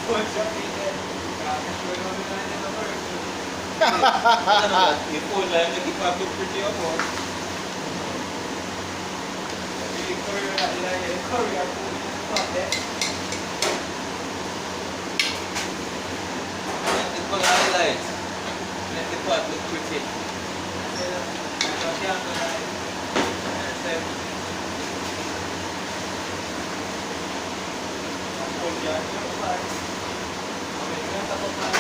Yung phone lang, nag-ipag-look pretty ako. Korea na ilagay. Korea po yung content. Nag-pag-highlight. Nag-ipag-look pretty. Nag-pag-yang ko na ang phone yan. Yung 5. Okay, yung tapos na